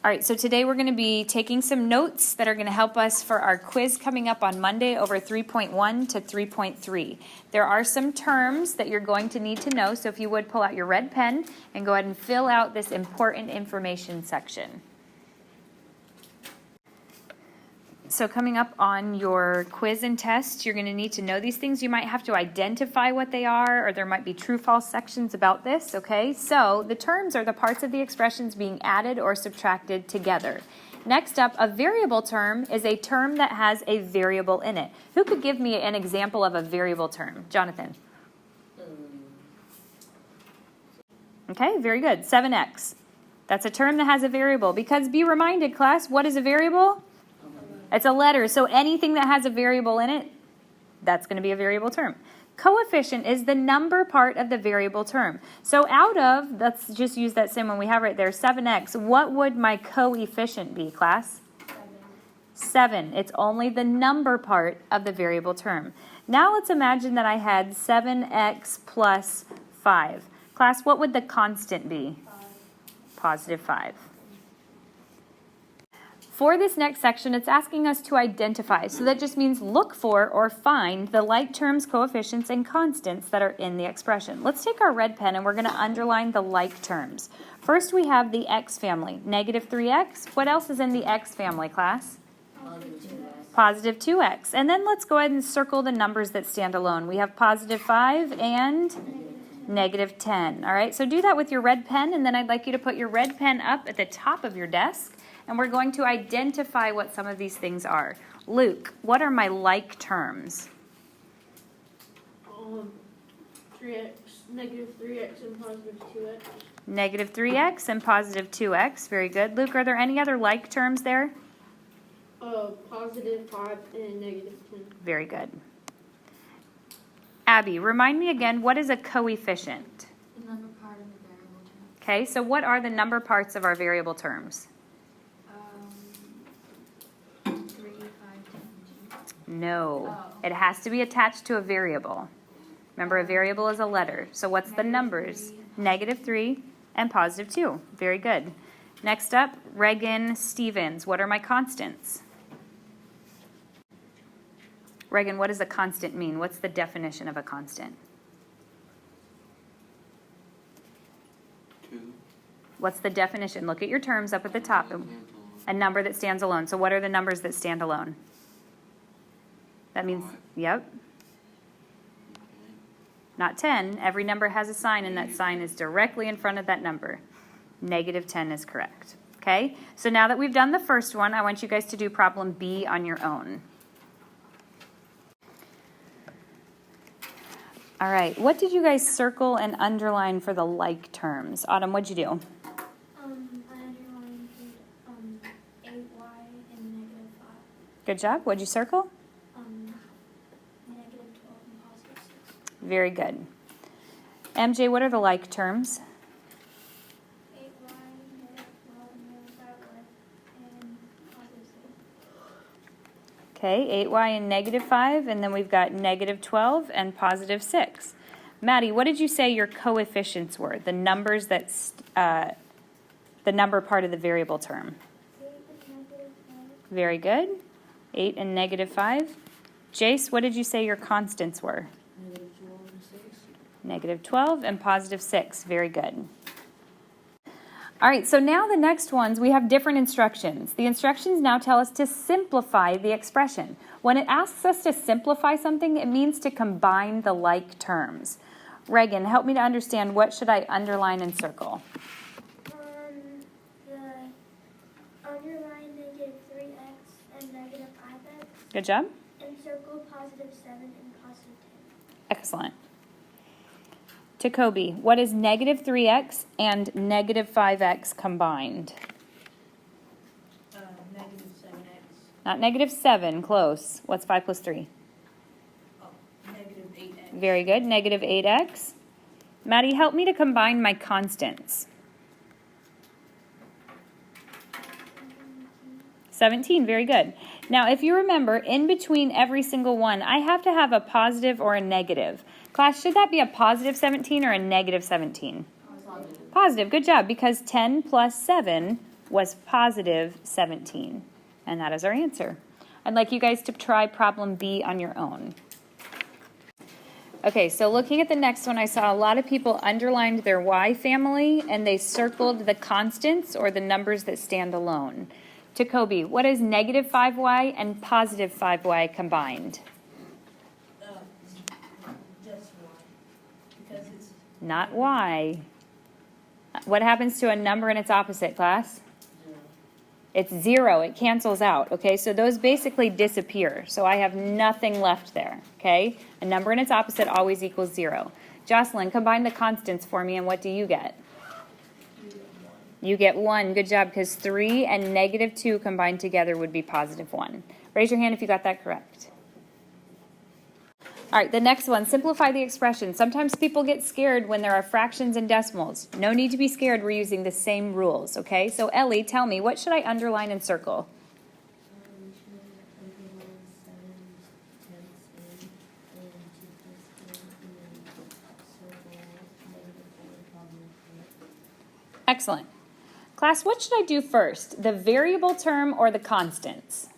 All right, so today we're going to be taking some notes that are going to help us for our quiz coming up on Monday over 3.1 to 3.3. There are some terms that you're going to need to know, so if you would pull out your red pen and go ahead and fill out this important information section. So coming up on your quiz and test, you're going to need to know these things. You might have to identify what they are, or there might be true-false sections about this, okay? So the terms are the parts of the expressions being added or subtracted together. Next up, a variable term is a term that has a variable in it. Who could give me an example of a variable term? Jonathan. Okay, very good. 7x. That's a term that has a variable. Because be reminded, class, what is a variable? It's a letter, so anything that has a variable in it, that's going to be a variable term. Coefficient is the number part of the variable term. So out of, let's just use that same one we have right there, 7x, what would my coefficient be, class? 7. It's only the number part of the variable term. Now let's imagine that I had 7x plus 5. Class, what would the constant be? 5. Positive 5. For this next section, it's asking us to identify. So that just means look for or find the like terms, coefficients, and constants that are in the expression. Let's take our red pen and we're going to underline the like terms. First, we have the x family, negative 3x. What else is in the x family, class? Positive 2x. And then let's go ahead and circle the numbers that stand alone. We have positive 5 and negative 10. All right, so do that with your red pen, and then I'd like you to put your red pen up at the top of your desk. And we're going to identify what some of these things are. Luke, what are my like terms? 3x, negative 3x, and positive 2x. Negative 3x and positive 2x. Very good. Luke, are there any other like terms there? Positive 5 and negative 10. Very good. Abby, remind me again, what is a coefficient? The number part of the variable term. Okay, so what are the number parts of our variable terms? 3, 5, 10. No, Oh. it has to be attached to a variable. Remember, a variable is a letter. So what's the numbers? 3. Negative 3 and positive 2. Very good. Next up, Reagan Stevens. What are my constants? Reagan, what does a constant mean? What's the definition of a constant? 2. What's the definition? Look at your terms up at the top. A number that stands alone. So what are the numbers that stand alone? That means, 5. yep, Okay. not 10. Every number has a sign, and that sign is directly in front of that number. Negative 10 is correct. Okay? So now that we've done the first one, I want you guys to do problem B on your own. All right, what did you guys circle and underline for the like terms? Autumn, what'd you do? I underlined 8y and negative 5. Good job. What'd you circle? Negative 12 and positive 6. Very good. MJ, what are the like terms? 8y, negative 12, negative 5y, and positive 6. Okay, 8y and negative 5, and then we've got negative 12 and positive 6. Maddie, what did you say your coefficients were? The numbers that's the number part of the variable term. 8 and negative 5. Very good. 8 and negative 5. Jace, what did you say your constants were? Negative 12 and 6. Negative 12 and positive 6. Very good. All right, so now the next ones, we have different instructions. The instructions now tell us to simplify the expression. When it asks us to simplify something, it means to combine the like terms. Reagan, help me to understand, what should I underline and circle? The underline negative 3x and negative 5x, Good job. and circle positive 7 and positive 10. Excellent. To Kobe, what is negative 3x and negative 5x combined? Negative 7x. Not negative 7, close. What's 5 plus 3? Negative 8x. Very good. Negative 8x. Maddie, help me to combine my constants. 17, very good. Now, if you remember, in between every single one, I have to have a positive or a negative. Class, should that be a positive 17 or a negative 17? Positive, good job, because 10 plus 7 was positive 17. And that is our answer. I'd like you guys to try problem B on your own. Okay, so looking at the next one, I saw a lot of people underlined their y family and they circled the constants or the numbers that stand alone. Jacoby, what is negative 5y and positive 5y combined? Just one. Because it's Not y. What happens to a number in its opposite, class? It's 0. It cancels out, okay? So those basically disappear. So I have nothing left there, okay? A number in its opposite always equals 0. Jocelyn, combine the constants for me, and what do you get? You get 1. Good job, because 3 and negative 2 combined together would be positive 1. Raise your hand if you got that correct. All right, the next one, simplify the expression. Sometimes people get scared when there are fractions and decimals. No need to be scared. We're using the same rules, okay? So Ellie, tell me, what should I underline and circle? Excellent. Class, what should I do first? The variable term or the constants?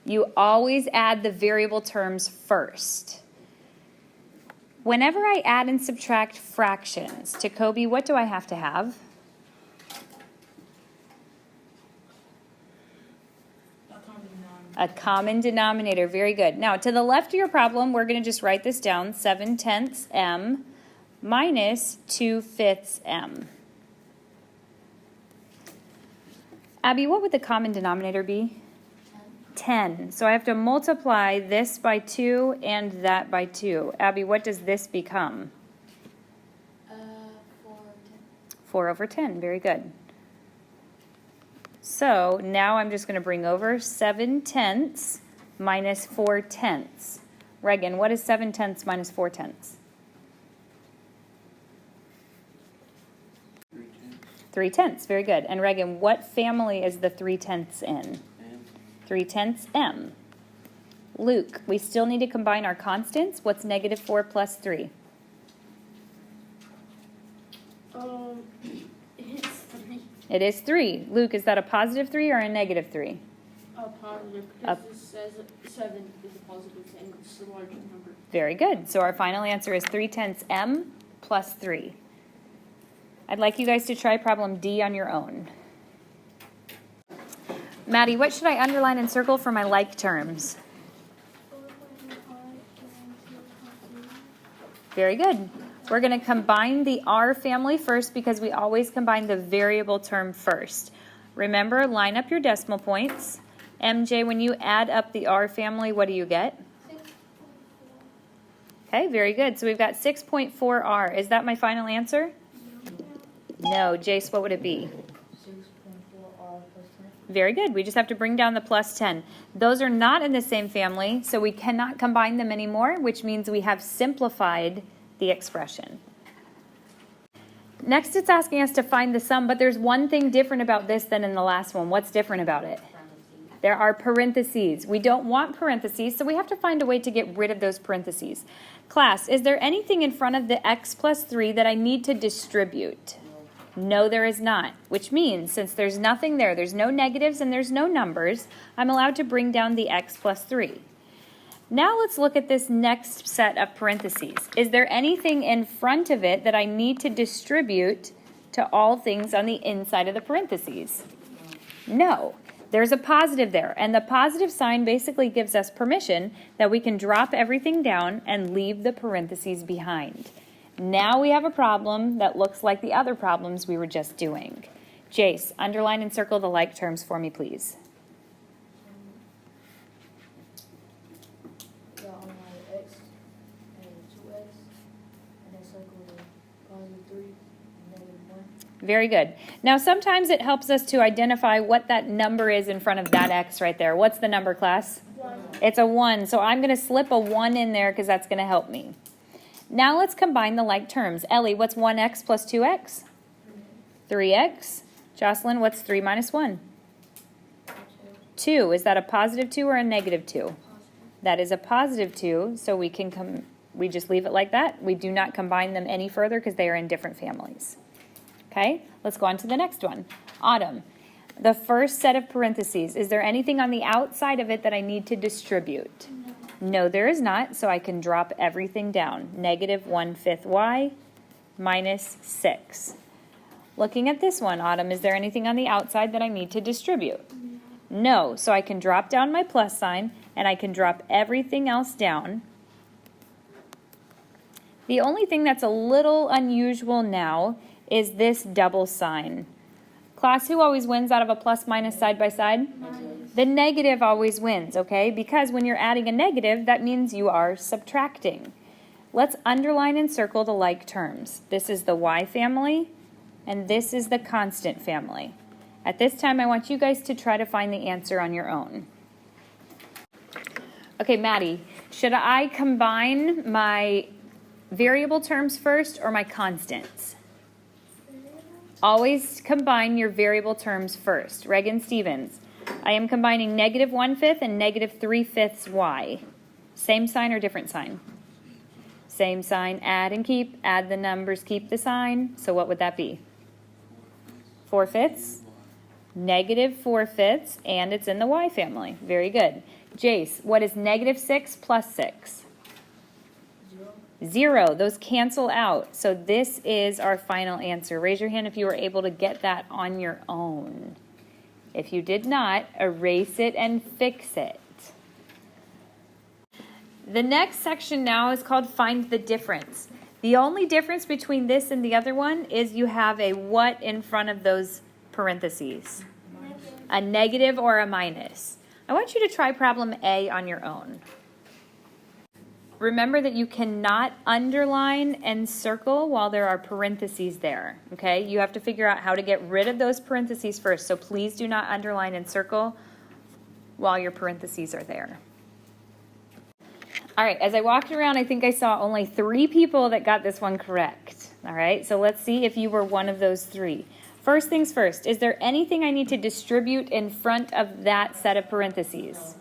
You always add the variable terms first. Whenever I add and subtract fractions, Jacoby, what do I have to have? A common denominator. Very good. Now, to the left of your problem, we're going to just write this down. 7/10 m minus 2/5 m. Abby, what would the common denominator be? 10. So I have to multiply this by 2 and that by 2. Abby, what does this become? 4 over 10. Very good. So now I'm just going to bring over 7/10 minus 4/10. Reagan, what is 7/10 minus 4/10? 3/10. Very good. And Reagan, what family is the 3/10 in? 3/10 m. Luke, we still need to combine our constants. What's negative 4 plus 3? It's 3. It is 3. Luke, is that a positive 3 or a negative 3? Positive, because it says 7 is a positive thing. It's a larger number. Very good. So our final answer is 3/10 m plus 3. I'd like you guys to try problem D on your own. Maddie, what should I underline and circle for my like terms? Very good. We're going to combine the R family first because we always combine the variable term first. Remember, line up your decimal points. MJ, when you add up the R family, what do you get? 6.4. Okay, very good. So we've got 6.4R. Is that my final answer? No. Jace, what would it be? 6.4R plus 10. Very good. We just have to bring down the plus 10. Those are not in the same family, so we cannot combine them anymore, which means we have simplified the expression. Next, it's asking us to find the sum, but there's one thing different about this than in the last one. What's different about it? There are parentheses. We don't want parentheses, so we have to find a way to get rid of those parentheses. Class, is there anything in front of the x plus 3 that I need to distribute? No, there is not, which means since there's nothing there, there's no negatives and there's no numbers, I'm allowed to bring down the x plus 3. Now let's look at this next set of parentheses. Is there anything in front of it that I need to distribute to all things on the inside of the parentheses? No. There's a positive there, and the positive sign basically gives us permission that we can drop everything down and leave the parentheses behind. Now we have a problem that looks like the other problems we were just doing. Jace, underline and circle the like terms for me, please. Got on my x and 2x, and then circle the positive 3 and negative 1. Very good. Now sometimes it helps us to identify what that number is in front of that x right there. What's the number, class? 1. It's a 1, so I'm going to slip a 1 in there because that's going to help me. Now let's combine the like terms. Ellie, what's 1x plus 2x? 3x. Jocelyn, what's 3 minus 1? 2. Is that a positive 2 or a negative 2? That is a positive 2, so we just leave it like that. We do not combine them any further because they are in different families. Okay, let's go on to the next one. Autumn, the first set of parentheses, is there anything on the outside of it that I need to distribute? No, there is not, so I can drop everything down. Negative 1/5 y minus 6. Looking at this one, Autumn, is there anything on the outside that I need to distribute? No, so I can drop down my plus sign, and I can drop everything else down. The only thing that's a little unusual now is this double sign. Class, who always wins out of a plus minus side by side? The negative always wins, okay? Because when you're adding a negative, that means you are subtracting. Let's underline and circle the like terms. This is the y family, and this is the constant family. At this time, I want you guys to try to find the answer on your own. Okay, Maddie, should I combine my variable terms first or my constants? Always combine your variable terms first. Reagan Stevens, I am combining negative 1/5 and negative 3/5 y. Same sign or different sign? Same sign, add and keep. Add the numbers, keep the sign. So what would that be? 4/5? Negative 4/5, and it's in the y family. Very good. Jace, what is negative 6 plus 6? 0. Those cancel out. So this is our final answer. Raise your hand if you were able to get that on your own. If you did not, erase it and fix it. The next section now is called Find the Difference. The only difference between this and the other one is you have a what in front of those parentheses? A negative or a minus. I want you to try problem A on your own. Remember that you cannot underline and circle while there are parentheses there, okay? You have to figure out how to get rid of those parentheses first, so please do not underline and circle while your parentheses are there. All right, as I walked around, I think I saw only 3 people that got this one correct, all right? So let's see if you were one of those 3. First things first, is there anything I need to distribute in front of that set of parentheses?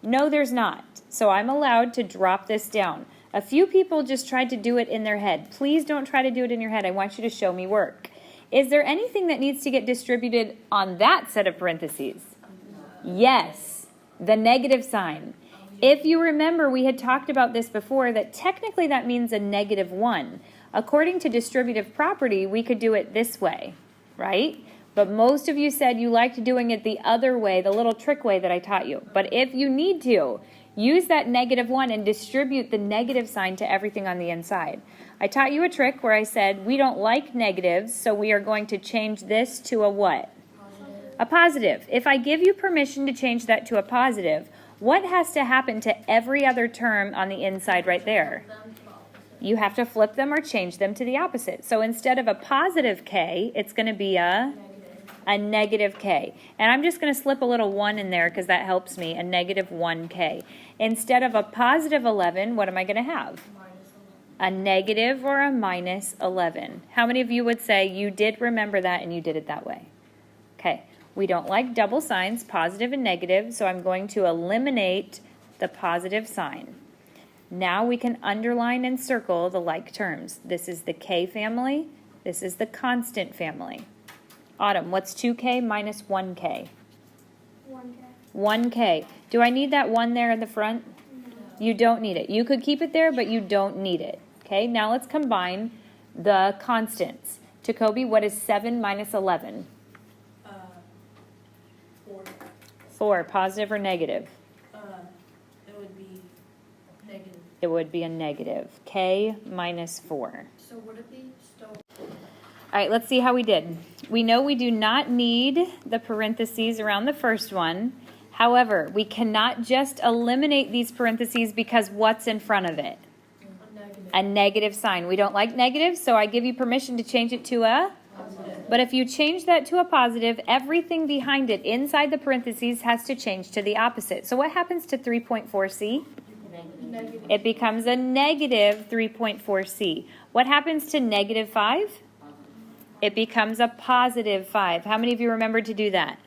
No, there's not. So I'm allowed to drop this down. A few people just tried to do it in their head. Please don't try to do it in your head. I want you to show me work. Is there anything that needs to get distributed on that set of parentheses? Yes, the negative sign. If you remember, we had talked about this before, that technically that means a negative 1. According to distributive property, we could do it this way, right? But most of you said you liked doing it the other way, the little trick way that I taught you. But if you need to, use that negative 1 and distribute the negative sign to everything on the inside. I taught you a trick where I said we don't like negatives, so we are going to change this to a what? Positive. A positive. If I give you permission to change that to a positive, what has to happen to every other term on the inside right there? You have to flip them or change them to the opposite. So instead of a positive k, it's going to be a negative k. And I'm just going to slip a little 1 in there because that helps me, a negative 1k. Instead of a positive 11, what am I going to have? A negative or a minus 11. How many of you would say you did remember that and you did it that way? Okay, we don't like double signs, positive and negative, so I'm going to eliminate the positive sign. Now we can underline and circle the like terms. This is the k family, this is the constant family. Autumn, what's 2k minus 1k? 1K. 1k. Do I need that 1 there in the front? No. You don't need it. You could keep it there, but you don't need it. Okay, now let's combine the constants. Jacoby, what is 7 minus 11? 4. 4, positive or negative? It would be negative. It would be a negative. K minus 4. So would it be still? All right, let's see how we did. We know we do not need the parentheses around the first one. However, we cannot just eliminate these parentheses because what's in front of it? A negative sign. We don't like negatives, so I give you permission to change it to a positive. But if you change that to a positive, everything behind it inside the parentheses has to change to the opposite. So what happens to 3.4c? Negative. It becomes a negative 3.4c. What happens to negative 5? It becomes a positive 5. How many of you remembered to do that?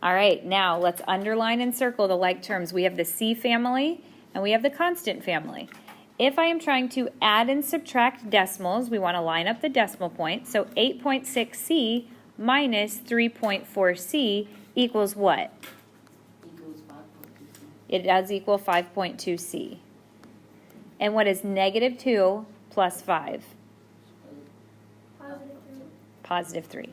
All right, now let's underline and circle the like terms. We have the C family and we have the constant family. If I am trying to add and subtract decimals, we want to line up the decimal point. So 8.6c minus 3.4c equals what? Equals 5.2. It does equal 5.2c. And what is negative 2 plus 5? Positive 3. Positive 3.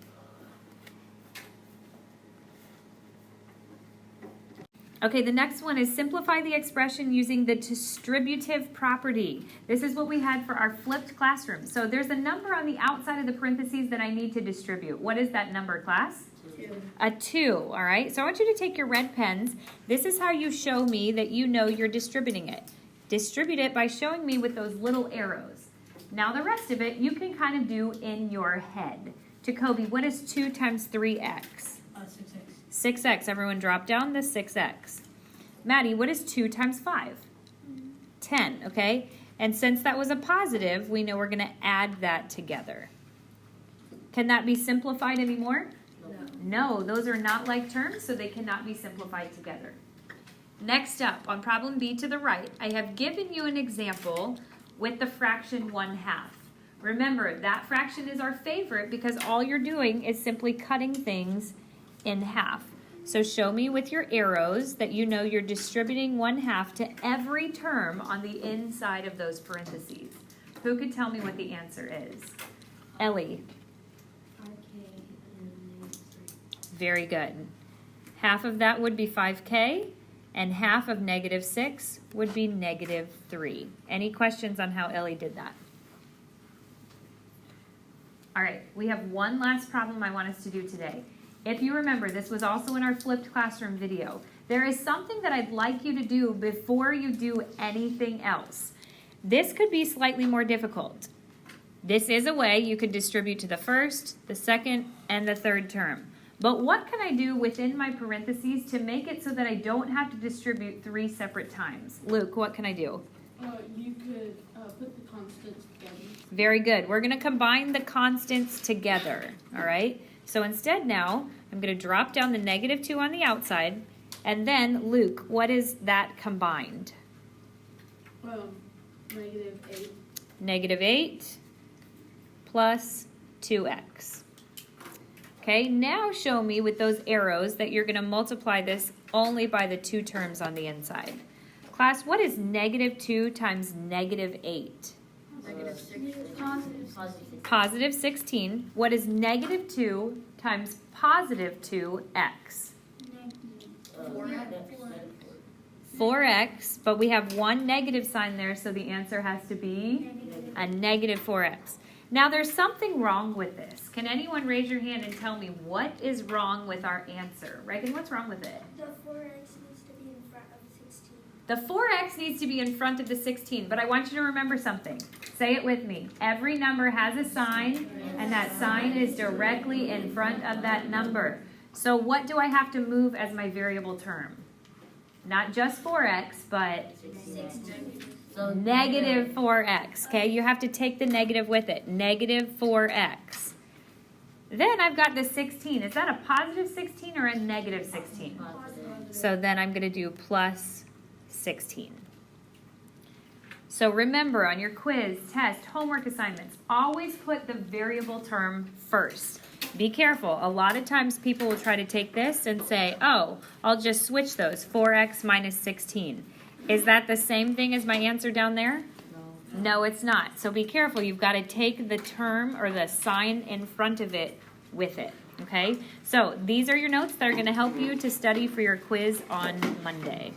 Okay, the next one is simplify the expression using the distributive property. This is what we had for our flipped classroom. So there's a number on the outside of the parentheses that I need to distribute. What is that number, class? 2. A 2, all right? So I want you to take your red pens. This is how you show me that you know you're distributing it. Distribute it by showing me with those little arrows. Now the rest of it you can kind of do in your head. Jacoby, what is 2 times 3x? 6x. 6x. Everyone drop down the 6x. Maddie, what is 2 times 5? 10, okay? And since that was a positive, we know we're going to add that together. Can that be simplified anymore? No, those are not like terms, so they cannot be simplified together. Next up, on problem B to the right, I have given you an example with the fraction 1/2. Remember, that fraction is our favorite because all you're doing is simply cutting things in half. So show me with your arrows that you know you're distributing 1/2 to every term on the inside of those parentheses. Who could tell me what the answer is? Ellie. 5k and -3. Very good. Half of that would be 5k, and half of -6 would be -3. Any questions on how Ellie did that? All right, we have one last problem I want us to do today. If you remember, this was also in our flipped classroom video. There is something that I'd like you to do before you do anything else. This could be slightly more difficult. This is a way you could distribute to the first, the second, and the third term. But what can I do within my parentheses to make it so that I don't have to distribute 3 separate times? Luke, what can I do? You could put the constants together. Very good. We're going to combine the constants together, all right? So instead now, I'm going to drop down the -2 on the outside, and then, Luke, what is that combined? -8. -8 plus 2x. Okay, now show me with those arrows that you're going to multiply this only by the 2 terms on the inside. Class, what is -2 times -8? Positive 16. What is -2 times positive 2x? 4x, but we have one negative sign there, so the answer has to be a -4x. Now there's something wrong with this. Can anyone raise your hand and tell me what is wrong with our answer? Reagan, what's wrong with it? The 4x needs to be in front of 16. The 4x needs to be in front of the 16, but I want you to remember something. Say it with me. Every number has a sign, and that sign is directly in front of that number. So what do I have to move as my variable term? Not just 4x, but negative 4x, okay? You have to take the negative with it, -4x. Then I've got the 16. Is that a positive 16 or a negative 16? So then I'm going to do plus 16. So remember on your quiz, test, homework assignments, always put the variable term first. Be careful. A lot of times people will try to take this and say, oh, I'll just switch those, 4x minus 16. Is that the same thing as my answer down there? No, it's not. So be careful. You've got to take the term or the sign in front of it with it, okay? So these are your notes that are going to help you to study for your quiz on Monday.